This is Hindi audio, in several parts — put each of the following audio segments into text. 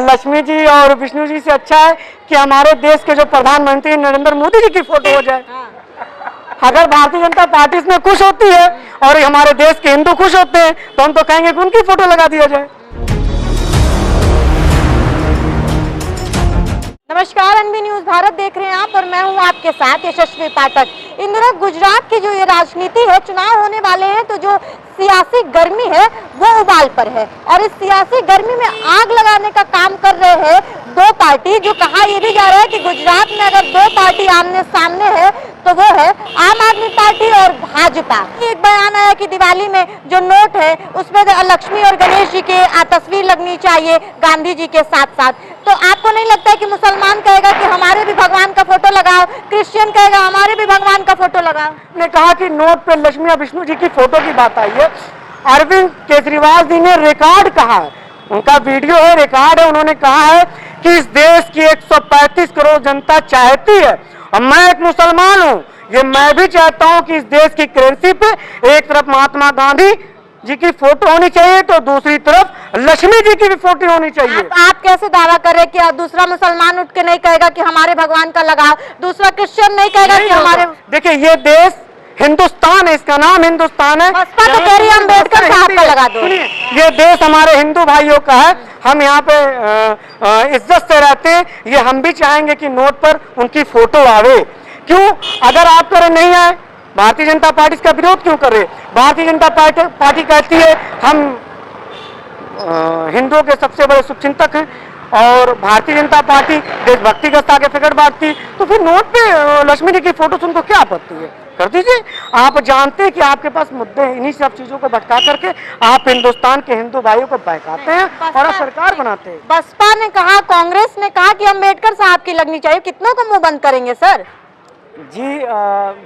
लक्ष्मी जी और विष्णु जी से अच्छा है कि हमारे देश के जो प्रधानमंत्री नरेंद्र मोदी जी की फोटो हो जाए। अगर भारतीय जनता पार्टी इसमें खुश होती है और हमारे देश के हिंदू खुश होते हैं तो हम तो कहेंगे कि उनकी फोटो लगा दिया जाए। नमस्कार, एनबी न्यूज भारत देख रहे हैं आप और मैं हूं आपके साथ यशस्वी पाठक। इन दिनों गुजरात की जो ये राजनीति है, चुनाव होने वाले हैं तो जो सियासी गर्मी है वो उबाल पर है और इस सियासी गर्मी में आग लगाने का काम कर रहे हैं दो पार्टी। जो कहा यह भी जा रहा है कि गुजरात में अगर दो पार्टी आमने सामने है तो वो है आम आदमी पार्टी और भाजपा। एक बयान आया कि दिवाली में जो नोट है उसमें लक्ष्मी और गणेश जी की तस्वीर लगनी चाहिए गांधी जी के साथ साथ। तो आपको नहीं लगता है कि मुसलमान कहेगा कि हमारे भी भगवान का फोटो लगाओ, क्रिश्चियन कहेगा हमारे भी भगवान का फोटो लगाओ? ने कहा कि नोट पे लक्ष्मी और विष्णु जी की फोटो की बात आई है। अरविंद केजरीवाल जी ने रिकॉर्ड कहा है, उनका वीडियो है, रिकॉर्ड है। उन्होंने कहा है कि इस देश की 135 करोड़ जनता चाहती है और मैं एक मुसलमान हूँ, ये मैं भी चाहता हूँ कि इस देश की करेंसी पे एक तरफ महात्मा गांधी जी की फोटो होनी चाहिए तो दूसरी तरफ लक्ष्मी जी की भी फोटो होनी चाहिए। आप कैसे दावा कर रहे हैं कि दूसरा मुसलमान उठ के नहीं कहेगा कि हमारे भगवान का लगाओ, दूसरा क्रिश्चियन नहीं कहेगा कि हमारे? देखिए, ये देश हिंदुस्तान है, इसका नाम हिंदुस्तान है। बसपा तो कह रही है अम्बेडकर साहब का लगा दो। ये देश हमारे हिंदू भाइयों का है, हम यहाँ पे इज्जत से रहते हैं। ये हम भी चाहेंगे कि नोट पर उनकी फोटो आवे। क्यों? अगर आप पर नहीं आए, भारतीय जनता पार्टी इसका विरोध क्यों कर रहे? भारतीय जनता पार्टी कहती है हम हिंदुओं के सबसे बड़े शुभचिंतक हैं और भारतीय जनता पार्टी देशभक्ति का सर्टिफिकेट बांटती, तो फिर नोट पे लक्ष्मी जी की फोटो से उनको क्या आपत्ति है? कर दीजिए। आप जानते हैं कि आपके पास मुद्दे हैं, इन्हीं सब चीजों को भटका करके आप हिंदुस्तान के हिंदू भाइयों को बहकाते हैं और सरकार बनाते हैं। बसपा ने कहा, कांग्रेस ने कहा कि अम्बेडकर साहब की लगनी चाहिए। कितनों को मुंह बंद करेंगे सर? जी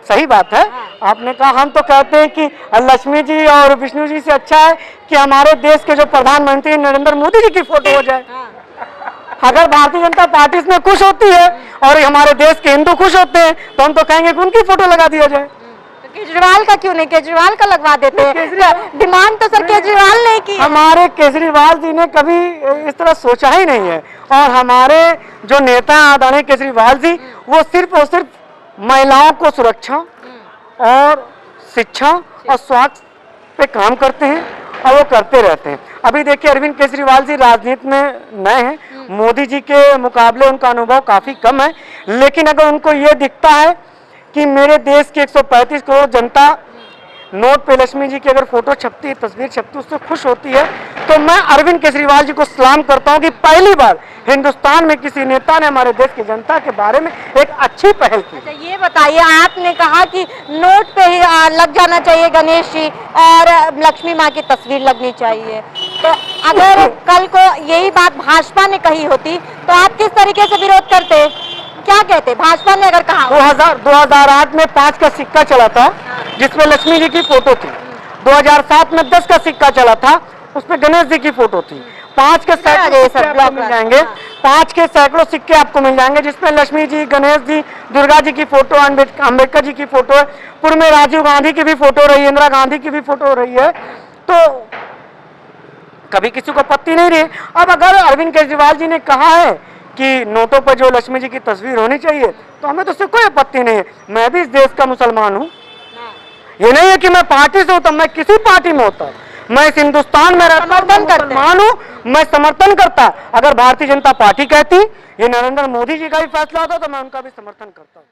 सही बात है। आपने कहा, हम तो कहते हैं कि लक्ष्मी जी और विष्णु जी से अच्छा है कि हमारे देश के जो प्रधानमंत्री नरेंद्र मोदी जी की फोटो हो जाए। अगर भारतीय जनता पार्टी इसमें खुश होती है और हमारे देश के हिंदू खुश होते हैं तो हम तो कहेंगे कि उनकी फोटो लगा दिया जाए। तो केजरीवाल का क्यों नहीं? केजरीवाल का लगवा देते हैं। डिमांड तो सर केजरीवाल ने की। हमारे केजरीवाल जी ने कभी इस तरह सोचा ही नहीं है और हमारे जो नेता आदरणीय केजरीवाल जी वो सिर्फ और सिर्फ महिलाओं को सुरक्षा और शिक्षा और स्वास्थ्य पे काम करते हैं और वो करते रहते हैं। अभी देखिए, अरविंद केजरीवाल जी राजनीति में नए हैं, मोदी जी के मुकाबले उनका अनुभव काफी कम है, लेकिन अगर उनको ये दिखता है कि मेरे देश की 135 करोड़ जनता नोट पे लक्ष्मी जी की अगर फोटो छपती है, तस्वीर छपती है, उससे खुश होती है, तो मैं अरविंद केजरीवाल जी को सलाम करता हूं कि पहली बार हिंदुस्तान में किसी नेता ने हमारे देश की जनता के बारे में एक अच्छी पहल की। अच्छा, ये बताइए, आपने कहा कि नोट पे ही लग जाना चाहिए गणेश जी और लक्ष्मी माँ की तस्वीर लगनी चाहिए, तो अगर कल को यही बात भाजपा ने कही होती तो आप किस तरीके से विरोध करते? क्या कहते भाजपा ने अगर कहा? 2008 में 5 का सिक्का चला था जिसमें लक्ष्मी जी की फोटो थी। 2007 में 10 का सिक्का चला था, उसमें गणेश जी की फोटो थी। 5 के सैकड़ों सिक्के आपको मिल जाएंगे, 5 के सैकड़ों सिक्के आपको मिल जाएंगे जिसमें लक्ष्मी जी, गणेश जी, दुर्गा जी की फोटो, अम्बेडकर जी की फोटो है, पूर्व में राजीव गांधी की भी फोटो रही है, इंदिरा गांधी की भी फोटो रही है, तो कभी किसी को आपत्ति नहीं रही। अब अगर अरविंद केजरीवाल जी ने कहा है कि नोटों पर जो लक्ष्मी जी की तस्वीर होनी चाहिए तो हमें तो उससे कोई आपत्ति नहीं है। मैं भी इस देश का मुसलमान हूँ, ये नहीं है कि मैं पार्टी से होता, मैं किसी पार्टी में होता, मैं इस हिंदुस्तान में समर्थन मुसलमान हूँ, मैं समर्थन करता। अगर भारतीय जनता पार्टी कहती, ये नरेंद्र मोदी जी का भी फैसला होता तो मैं उनका भी समर्थन करता हूँ।